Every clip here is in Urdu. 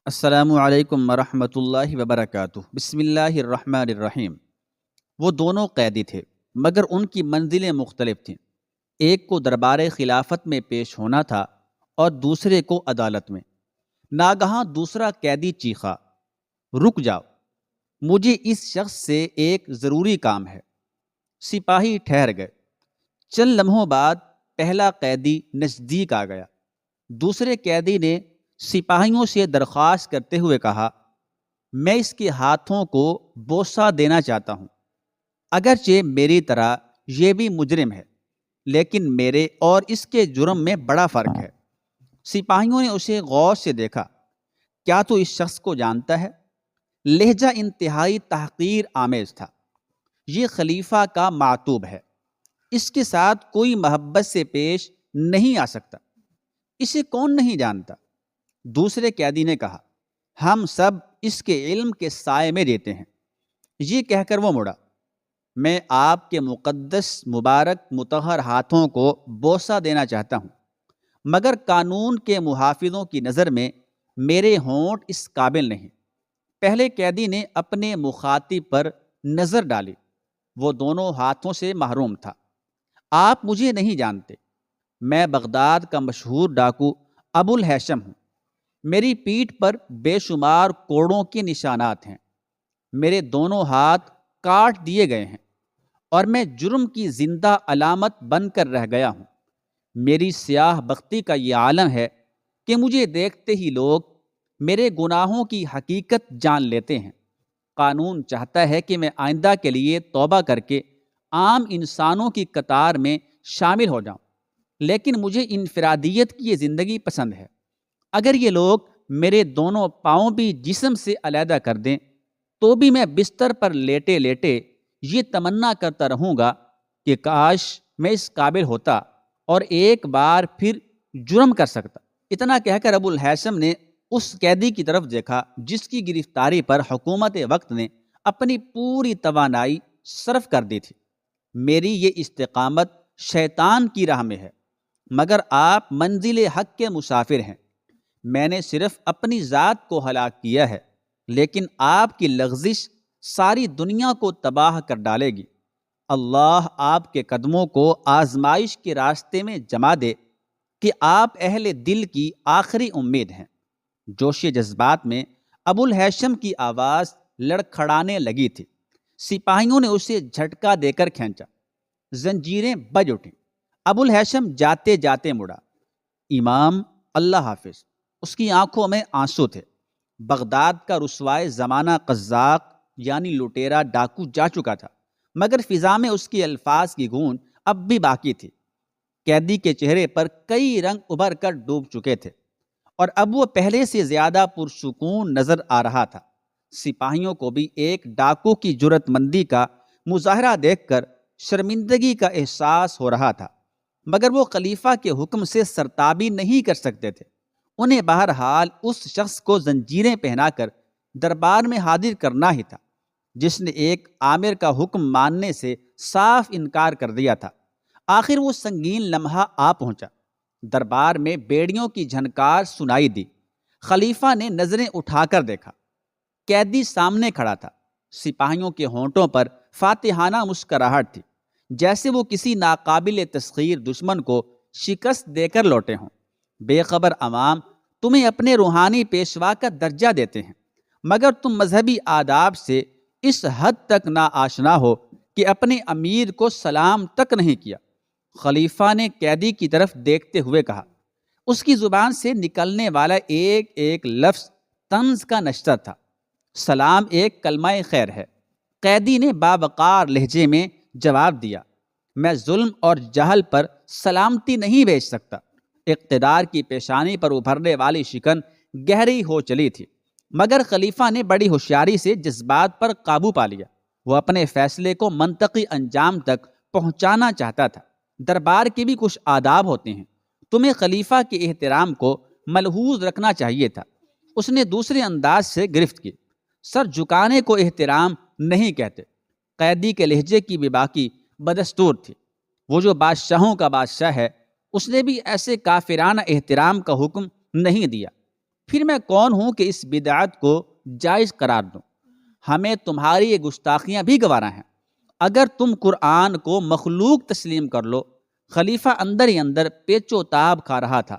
السلام علیکم ورحمۃ اللہ وبرکاتہ۔ بسم اللہ الرحمن الرحیم۔ وہ دونوں قیدی تھے مگر ان کی منزلیں مختلف تھیں۔ ایک کو دربار خلافت میں پیش ہونا تھا اور دوسرے کو عدالت میں۔ ناگہاں دوسرا قیدی چیخا، رک جاؤ، مجھے اس شخص سے ایک ضروری کام ہے۔ سپاہی ٹھہر گئے۔ چند لمحوں بعد پہلا قیدی نزدیک آ گیا۔ دوسرے قیدی نے سپاہیوں سے درخواست کرتے ہوئے کہا، میں اس کے ہاتھوں کو بوسہ دینا چاہتا ہوں۔ اگرچہ میری طرح یہ بھی مجرم ہے، لیکن میرے اور اس کے جرم میں بڑا فرق ہے۔ سپاہیوں نے اسے غور سے دیکھا۔ کیا تو اس شخص کو جانتا ہے؟ لہجہ انتہائی تحقیر آمیز تھا۔ یہ خلیفہ کا معتوب ہے، اس کے ساتھ کوئی محبت سے پیش نہیں آ سکتا۔ اسے کون نہیں جانتا؟ دوسرے قیدی نے کہا، ہم سب اس کے علم کے سائے میں رہتے ہیں۔ یہ کہہ کر وہ مڑا۔ میں آپ کے مقدس مبارک مطہر ہاتھوں کو بوسہ دینا چاہتا ہوں، مگر قانون کے محافظوں کی نظر میں میرے ہونٹ اس قابل نہیں۔ پہلے قیدی نے اپنے مخاطب پر نظر ڈالی۔ وہ دونوں ہاتھوں سے محروم تھا۔ آپ مجھے نہیں جانتے۔ میں بغداد کا مشہور ڈاکو ابو الہیثم ہوں۔ میری پیٹھ پر بے شمار کوڑوں کے نشانات ہیں۔ میرے دونوں ہاتھ کاٹ دیے گئے ہیں اور میں جرم کی زندہ علامت بن کر رہ گیا ہوں۔ میری سیاہ بختی کا یہ عالم ہے کہ مجھے دیکھتے ہی لوگ میرے گناہوں کی حقیقت جان لیتے ہیں۔ قانون چاہتا ہے کہ میں آئندہ کے لیے توبہ کر کے عام انسانوں کی قطار میں شامل ہو جاؤں، لیکن مجھے انفرادیت کی یہ زندگی پسند ہے۔ اگر یہ لوگ میرے دونوں پاؤں بھی جسم سے علیحدہ کر دیں تو بھی میں بستر پر لیٹے لیٹے یہ تمنا کرتا رہوں گا کہ کاش میں اس قابل ہوتا اور ایک بار پھر جرم کر سکتا۔ اتنا کہہ کر ابو الہیثم نے اس قیدی کی طرف دیکھا جس کی گرفتاری پر حکومت وقت نے اپنی پوری توانائی صرف کر دی تھی۔ میری یہ استقامت شیطان کی راہ میں ہے، مگر آپ منزل حق کے مسافر ہیں۔ میں نے صرف اپنی ذات کو ہلاک کیا ہے، لیکن آپ کی لغزش ساری دنیا کو تباہ کر ڈالے گی۔ اللہ آپ کے قدموں کو آزمائش کے راستے میں جما دے کہ آپ اہل دل کی آخری امید ہیں۔ جوش جذبات میں ابو الہیثم کی آواز لڑکھڑانے لگی تھی۔ سپاہیوں نے اسے جھٹکا دے کر کھینچا۔ زنجیریں بج اٹھیں۔ ابو الہیثم جاتے جاتے مڑا۔ امام، اللہ حافظ۔ اس کی آنکھوں میں آنسو تھے۔ بغداد کا رسوائے زمانہ قزاق یعنی لٹیرا ڈاکو جا چکا تھا، مگر فضا میں اس کے الفاظ کی گونج اب بھی باقی تھی۔ قیدی کے چہرے پر کئی رنگ ابھر کر ڈوب چکے تھے اور اب وہ پہلے سے زیادہ پرسکون نظر آ رہا تھا۔ سپاہیوں کو بھی ایک ڈاکو کی جرأت مندی کا مظاہرہ دیکھ کر شرمندگی کا احساس ہو رہا تھا، مگر وہ خلیفہ کے حکم سے سرتابی نہیں کر سکتے تھے۔ انہیں بہرحال اس شخص کو زنجیریں پہنا کر دربار میں حاضر کرنا ہی تھا جس نے ایک آمر کا حکم ماننے سے صاف انکار کر دیا تھا۔ آخر وہ سنگین لمحہ آ پہنچا۔ دربار میں بیڑیوں کی جھنکار سنائی دی۔ خلیفہ نے نظریں اٹھا کر دیکھا۔ قیدی سامنے کھڑا تھا۔ سپاہیوں کے ہونٹوں پر فاتحانہ مسکراہٹ تھی، جیسے وہ کسی ناقابل تسخیر دشمن کو شکست دے کر لوٹے ہوں۔ بے خبر عوام تمہیں اپنے روحانی پیشوا کا درجہ دیتے ہیں، مگر تم مذہبی آداب سے اس حد تک نا آشنا ہو کہ اپنے امیر کو سلام تک نہیں کیا۔ خلیفہ نے قیدی کی طرف دیکھتے ہوئے کہا۔ اس کی زبان سے نکلنے والا ایک ایک لفظ طنز کا نشتر تھا۔ سلام ایک کلمہ خیر ہے۔ قیدی نے باوقار لہجے میں جواب دیا، میں ظلم اور جہل پر سلامتی نہیں بھیج سکتا۔ اقتدار کی پیشانی پر ابھرنے والی شکن گہری ہو چلی تھی، مگر خلیفہ نے بڑی ہوشیاری سے جذبات پر قابو پا لیا۔ وہ اپنے فیصلے کو منطقی انجام تک پہنچانا چاہتا تھا۔ دربار کے بھی کچھ آداب ہوتے ہیں، تمہیں خلیفہ کے احترام کو ملحوظ رکھنا چاہیے تھا۔ اس نے دوسرے انداز سے گرفت کی، سر جھکانے کو احترام نہیں کہتے۔ قیدی کے لہجے کی بھی باقی بدستور تھی۔ وہ جو بادشاہوں کا بادشاہ ہے، اس نے بھی ایسے کافرانہ احترام کا حکم نہیں دیا۔ پھر میں کون ہوں کہ اس بدعت کو جائز قرار دوں؟ ہمیں تمہاری یہ گستاخیاں بھی گوارا ہیں۔ اگر تم قرآن کو مخلوق تسلیم کر لو۔ خلیفہ اندر ہی اندر پیچ و تاب کھا رہا تھا،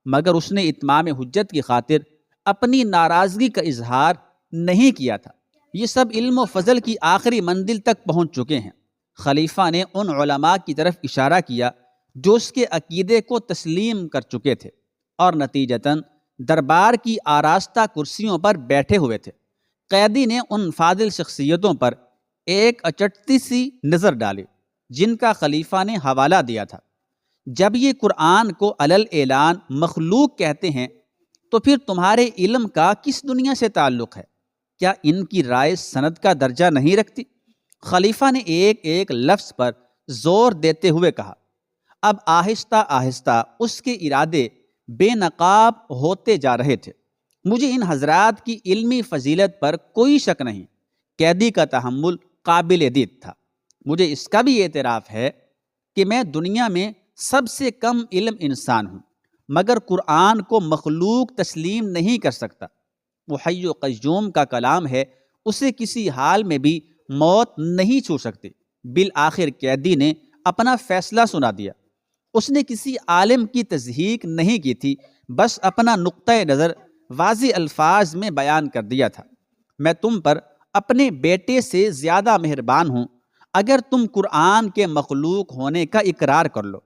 مگر اس نے اتمام حجت کی خاطر اپنی ناراضگی کا اظہار نہیں کیا تھا۔ یہ سب علم و فضل کی آخری منزل تک پہنچ چکے ہیں۔ خلیفہ نے ان علماء کی طرف اشارہ کیا جو اس کے عقیدے کو تسلیم کر چکے تھے اور نتیجتاً دربار کی آراستہ کرسیوں پر بیٹھے ہوئے تھے۔ قیدی نے ان فاضل شخصیتوں پر ایک اچٹتی سی نظر ڈالی جن کا خلیفہ نے حوالہ دیا تھا۔ جب یہ قرآن کو علل اعلان مخلوق کہتے ہیں تو پھر تمہارے علم کا کس دنیا سے تعلق ہے؟ کیا ان کی رائے سند کا درجہ نہیں رکھتی؟ خلیفہ نے ایک ایک لفظ پر زور دیتے ہوئے کہا۔ اب آہستہ آہستہ اس کے ارادے بے نقاب ہوتے جا رہے تھے۔ مجھے ان حضرات کی علمی فضیلت پر کوئی شک نہیں۔ قیدی کا تحمل قابل دید تھا۔ مجھے اس کا بھی اعتراف ہے کہ میں دنیا میں سب سے کم علم انسان ہوں، مگر قرآن کو مخلوق تسلیم نہیں کر سکتا۔ وہ حی و قیوم کا کلام ہے، اسے کسی حال میں بھی موت نہیں چھو سکتی۔ بالآخر قیدی نے اپنا فیصلہ سنا دیا۔ اس نے کسی عالم کی تصدیق نہیں کی تھی، بس اپنا نقطۂ نظر واضح الفاظ میں بیان کر دیا تھا۔ میں تم پر اپنے بیٹے سے زیادہ مہربان ہوں اگر تم قرآن کے مخلوق ہونے کا اقرار کر لو۔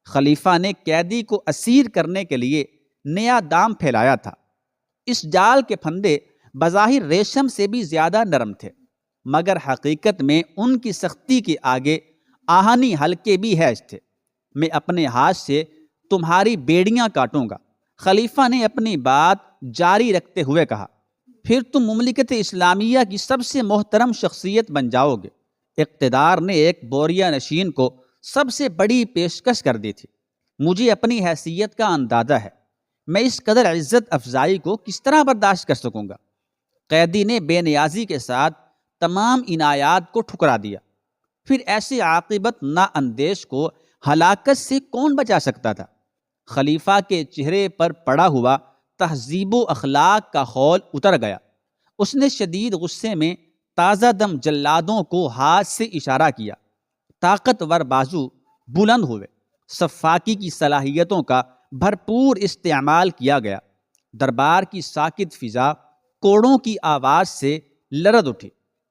خلیفہ نے قیدی کو اسیر کرنے کے لیے نیا دام پھیلایا تھا۔ اس جال کے پھندے بظاہر ریشم سے بھی زیادہ نرم تھے، مگر حقیقت میں ان کی سختی کے آگے آہنی حلقے بھی حیج تھے۔ میں اپنے ہاتھ سے تمہاری بیڑیاں کاٹوں گا۔ خلیفہ نے اپنی بات جاری رکھتے ہوئے کہا، پھر تم مملکت اسلامیہ کی سب سے محترم شخصیت بن جاؤ گے۔ اقتدار نے ایک بوریا نشین کو سب سے بڑی پیشکش کر دی تھی۔ مجھے اپنی حیثیت کا اندازہ ہے، میں اس قدر عزت افزائی کو کس طرح برداشت کر سکوں گا؟ قیدی نے بے نیازی کے ساتھ تمام عنایات کو ٹھکرا دیا۔ پھر ایسے عاقبت نا اندیش کو ہلاکت سے کون بچا سکتا تھا؟ خلیفہ کے چہرے پر پڑا ہوا تہذیب و اخلاق کا خول اتر گیا۔ اس نے شدید غصے میں تازہ دم جلادوں کو ہاتھ سے اشارہ کیا۔ طاقتور بازو بلند ہوئے۔ سفاکی کی صلاحیتوں کا بھرپور استعمال کیا گیا۔ دربار کی ساکت فضا کوڑوں کی آواز سے لرز اٹھی۔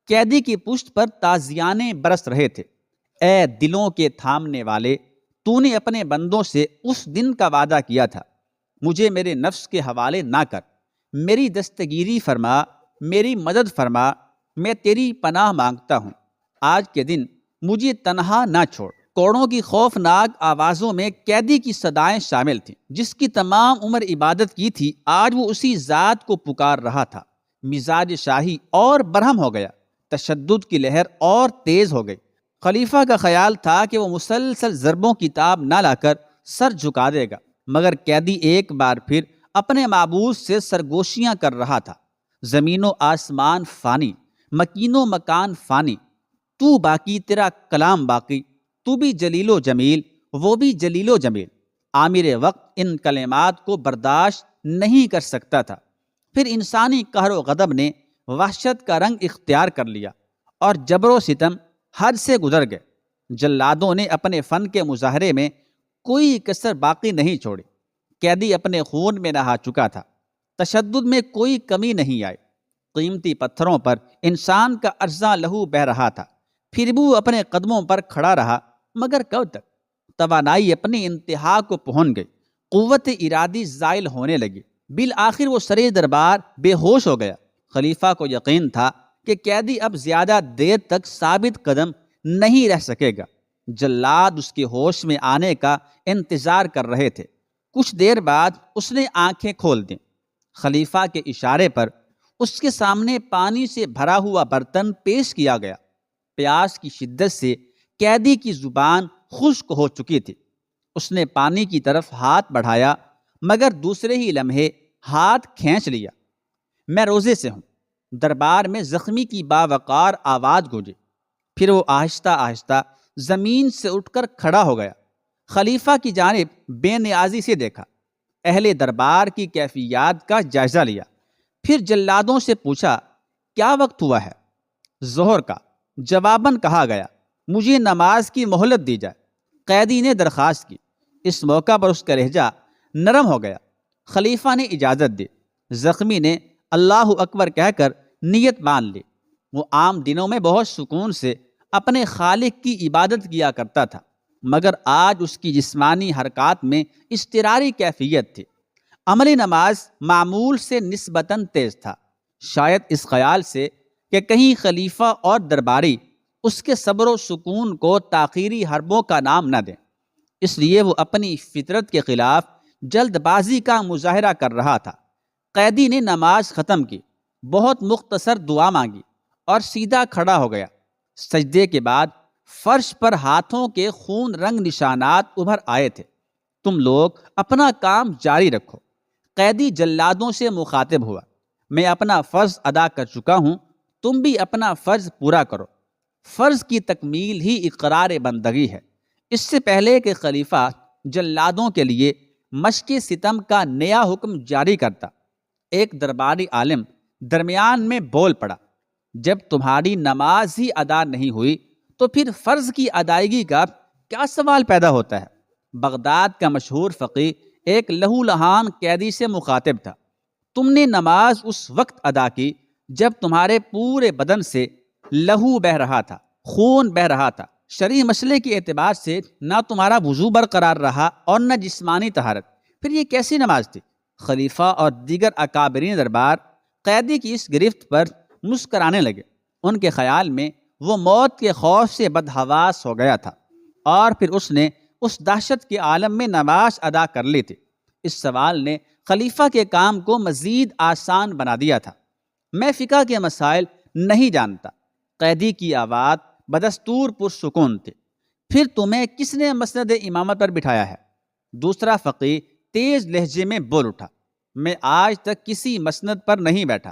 قیدی کی پشت پر تازیانے برس رہے تھے۔ اے دلوں کے تھامنے والے، تو نے اپنے بندوں سے اس دن کا وعدہ کیا تھا، مجھے میرے نفس کے حوالے نہ کر، میری دستگیری فرما، میری مدد فرما، میں تیری پناہ مانگتا ہوں۔ آج کے دن مجھے تنہا نہ چھوڑ۔ کوڑوں کی خوفناک آوازوں میں قیدی کی صدائیں شامل تھیں۔ جس کی تمام عمر عبادت کی تھی، آج وہ اسی ذات کو پکار رہا تھا۔ مزاج شاہی اور برہم ہو گیا، تشدد کی لہر اور تیز ہو گئی۔ خلیفہ کا خیال تھا کہ وہ مسلسل ضربوں کی تاب نہ لا کر سر جھکا دے گا، مگر قیدی ایک بار پھر اپنے معبود سے سرگوشیاں کر رہا تھا۔ زمین و آسمان فانی، مکین و مکان فانی، تو باقی، تیرا کلام باقی، تو بھی جلیل و جمیل، وہ بھی جلیل و جمیل۔ عامر وقت ان کلمات کو برداشت نہیں کر سکتا تھا۔ پھر انسانی قہر و غضب نے وحشت کا رنگ اختیار کر لیا اور جبر و ستم حد سے گزر گئے۔ جلادوں نے اپنے فن کے مظاہرے میں کوئی کسر باقی نہیں چھوڑی۔ قیدی اپنے خون میں نہا چکا تھا، تشدد میں کوئی کمی نہیں آئی۔ قیمتی پتھروں پر انسان کا ارزاں لہو بہہ رہا تھا، پھر بھی وہ اپنے قدموں پر کھڑا رہا، مگر کب تک؟ توانائی اپنی انتہا کو پہنچ گئی، قوت ارادی زائل ہونے لگی۔ بالآخر وہ سرے دربار بے ہوش ہو گیا۔ خلیفہ کو یقین تھا کہ قیدی اب زیادہ دیر تک ثابت قدم نہیں رہ سکے گا۔ جلاد اس کے ہوش میں آنے کا انتظار کر رہے تھے۔ کچھ دیر بعد اس نے آنکھیں کھول دیں۔ خلیفہ کے اشارے پر اس کے سامنے پانی سے بھرا ہوا برتن پیش کیا گیا۔ پیاس کی شدت سے قیدی کی زبان خشک ہو چکی تھی۔ اس نے پانی کی طرف ہاتھ بڑھایا، مگر دوسرے ہی لمحے ہاتھ کھینچ لیا۔ میں روزے سے ہوں۔ دربار میں زخمی کی باوقار آواز گونجی۔ پھر وہ آہستہ آہستہ زمین سے اٹھ کر کھڑا ہو گیا۔ خلیفہ کی جانب بے نیازی سے دیکھا۔ اہل دربار کی کیفیات کا جائزہ لیا، پھر جلادوں سے پوچھا کیا وقت ہوا ہے؟ ظہر کا۔ جواباً کہا گیا مجھے نماز کی مہلت دی جائے۔ قیدی نے درخواست کی۔ اس موقع پر اس کا لہجہ نرم ہو گیا۔ خلیفہ نے اجازت دی۔ زخمی نے اللہ اکبر کہہ کر نیت باندھ لی۔ وہ عام دنوں میں بہت سکون سے اپنے خالق کی عبادت کیا کرتا تھا، مگر آج اس کی جسمانی حرکات میں اضطراری کیفیت تھی۔ عملی نماز معمول سے نسبتاً تیز تھا، شاید اس خیال سے کہ کہیں خلیفہ اور درباری اس کے صبر و سکون کو تاخیری حربوں کا نام نہ دیں۔ اس لیے وہ اپنی فطرت کے خلاف جلد بازی کا مظاہرہ کر رہا تھا۔ قیدی نے نماز ختم کی، بہت مختصر دعا مانگی اور سیدھا کھڑا ہو گیا۔ سجدے کے بعد فرش پر ہاتھوں کے خون رنگ نشانات ابھر آئے تھے۔ تم لوگ اپنا کام جاری رکھو۔ قیدی جلادوں سے مخاطب ہوا، میں اپنا فرض ادا کر چکا ہوں، تم بھی اپنا فرض پورا کرو۔ فرض کی تکمیل ہی اقرار بندگی ہے۔ اس سے پہلے کہ خلیفہ جلادوں کے لیے مشق ستم کا نیا حکم جاری کرتا، ایک درباری عالم درمیان میں بول پڑا، جب تمہاری نماز ہی ادا نہیں ہوئی تو پھر فرض کی ادائیگی کا کیا سوال پیدا ہوتا ہے؟ بغداد کا مشہور فقیہ ایک لہو لہان قیدی سے مخاطب تھا، تم نے نماز اس وقت ادا کی جب تمہارے پورے بدن سے لہو بہہ رہا تھا، خون بہہ رہا تھا۔ شرعی مسئلے کے اعتبار سے نہ تمہارا وضو برقرار رہا اور نہ جسمانی طہارت، پھر یہ کیسی نماز تھی؟ خلیفہ اور دیگر اکابرین دربار قیدی کی اس گرفت پر مسکرانے لگے۔ ان کے خیال میں وہ موت کے خوف سے بدحواس ہو گیا تھا، اور پھر اس نے اس دہشت کے عالم میں نماز ادا کر لی تھی۔ اس سوال نے خلیفہ کے کام کو مزید آسان بنا دیا تھا۔ میں فقہ کے مسائل نہیں جانتا۔ قیدی کی آواز بدستور پرسکون تھی۔ پھر تمہیں کس نے مسند امامت پر بٹھایا ہے؟ دوسرا فقیہ تیز لہجے میں بول اٹھا، میں آج تک کسی مسند پر نہیں بیٹھا۔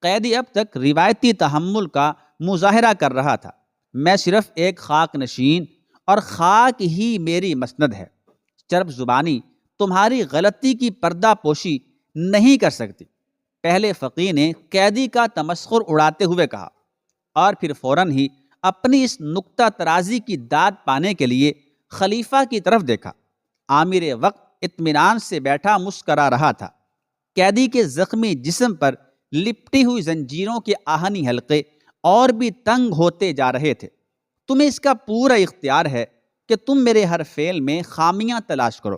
قیدی اب تک روایتی تحمل کا مظاہرہ کر رہا تھا، میں صرف ایک خاک نشین اور خاک ہی میری مسند ہے۔ چرب زبانی تمہاری غلطی کی پردہ پوشی نہیں کر سکتی۔ پہلے فقیہ نے قیدی کا تمسخر اڑاتے ہوئے کہا، اور پھر فوراً ہی اپنی اس نکتہ ترازی کی داد پانے کے لیے خلیفہ کی طرف دیکھا۔ عامر وقت اطمینان سے بیٹھا مسکرا رہا تھا۔ قیدی کے زخمی جسم پر لپٹی ہوئی زنجیروں کے آہنی حلقے اور بھی تنگ ہوتے جا رہے تھے۔ تمہیں اس کا پورا اختیار ہے کہ تم میرے ہر فعل میں خامیاں تلاش کرو۔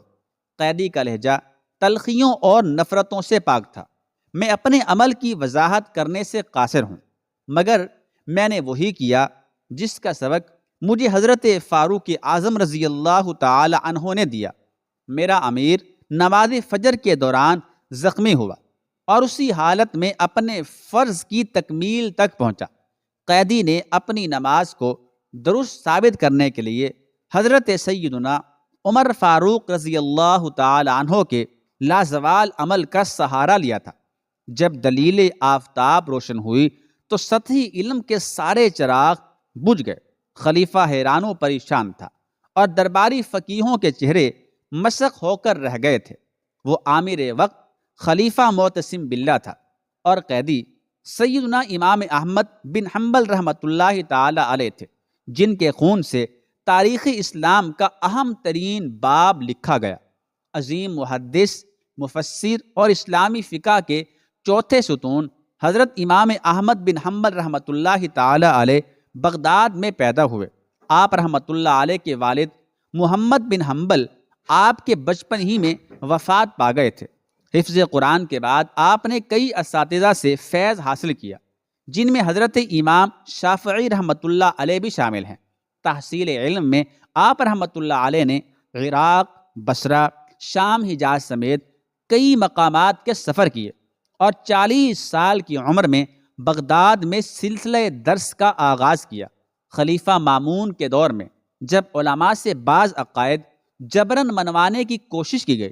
قیدی کا لہجہ تلخیوں اور نفرتوں سے پاک تھا۔ میں اپنے عمل کی وضاحت کرنے سے قاصر ہوں، مگر میں نے وہی کیا جس کا سبق مجھے حضرت فاروق اعظم رضی اللہ تعالی عنہ نے دیا۔ میرا امیر نماز فجر کے دوران زخمی ہوا اور اسی حالت میں اپنے فرض کی تکمیل تک پہنچا۔ قیدی نے اپنی نماز کو درست ثابت کرنے کے لیے حضرت سیدنا عمر فاروق رضی اللہ تعالی عنہ کے لازوال عمل کا سہارا لیا تھا۔ جب دلیل آفتاب روشن ہوئی تو سطحی علم کے سارے چراغ بجھ گئے۔ خلیفہ حیران و پریشان تھا اور درباری فقیہوں کے چہرے مسخ ہو کر رہ گئے تھے۔ وہ عامر وقت خلیفہ معتصم باللہ تھا اور قیدی سیدنا امام احمد بن حنبل رحمۃ اللہ تعالی علیہ تھے، جن کے خون سے تاریخ اسلام کا اہم ترین باب لکھا گیا۔ عظیم محدث، مفسر اور اسلامی فقہ کے چوتھے ستون حضرت امام احمد بن حنبل رحمۃ اللہ تعالی علیہ بغداد میں پیدا ہوئے۔ آپ رحمۃ اللہ علیہ کے والد محمد بن حنبل آپ کے بچپن ہی میں وفات پا گئے تھے۔ حفظ قرآن کے بعد آپ نے کئی اساتذہ سے فیض حاصل کیا، جن میں حضرت امام شافعی رحمۃ اللہ علیہ بھی شامل ہیں۔ تحصیل علم میں آپ رحمۃ اللہ علیہ نے عراق، بصرہ، شام، حجاز سمیت کئی مقامات کے سفر کیے اور 40 سال کی عمر میں بغداد میں سلسلہ درس کا آغاز کیا۔ خلیفہ مامون کے دور میں جب علماء سے بعض عقائد جبراً منوانے کی کوشش کی گئی،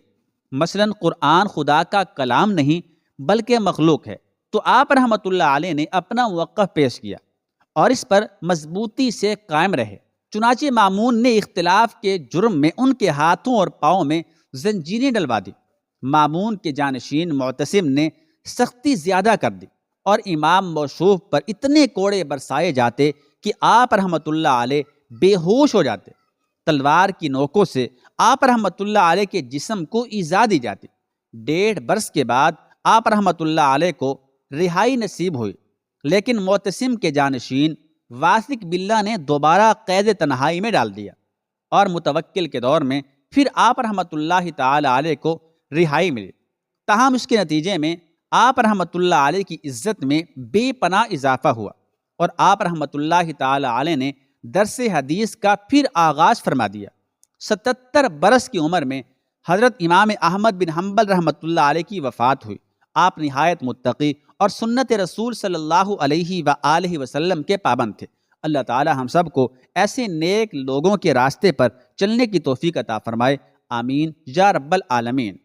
مثلاً قرآن خدا کا کلام نہیں بلکہ مخلوق ہے، تو آپ رحمۃ اللہ علیہ نے اپنا موقف پیش کیا اور اس پر مضبوطی سے قائم رہے۔ چنانچہ مامون نے اختلاف کے جرم میں ان کے ہاتھوں اور پاؤں میں زنجیریں ڈلوا دی۔ مامون کے جانشین معتصم نے سختی زیادہ کر دی اور امام موصوف پر اتنے کوڑے برسائے جاتے کہ آپ رحمۃ اللہ علیہ بے ہوش ہو جاتے۔ تلوار کی نوکوں سے آپ رحمۃ اللہ علیہ کے جسم کو ایذا دی جاتی۔ 1.5 برس کے بعد آپ رحمۃ اللہ علیہ کو رہائی نصیب ہوئی، لیکن معتصم کے جانشین واثق باللہ نے دوبارہ قید تنہائی میں ڈال دیا اور متوکل کے دور میں پھر آپ رحمۃ اللہ تعالی علیہ کو رہائی ملی۔ تاہم اس کے نتیجے میں آپ رحمۃ اللہ علیہ کی عزت میں بے پناہ اضافہ ہوا اور آپ رحمۃ اللہ تعالی علیہ نے درس حدیث کا پھر آغاز فرما دیا۔ 77 برس کی عمر میں حضرت امام احمد بن حنبل رحمۃ اللہ علیہ کی وفات ہوئی۔ آپ نہایت متقی اور سنت رسول صلی اللہ علیہ وآلہ وسلم کے پابند تھے۔ اللہ تعالی ہم سب کو ایسے نیک لوگوں کے راستے پر چلنے کی توفیق عطا فرمائے، آمین یا رب العالمین۔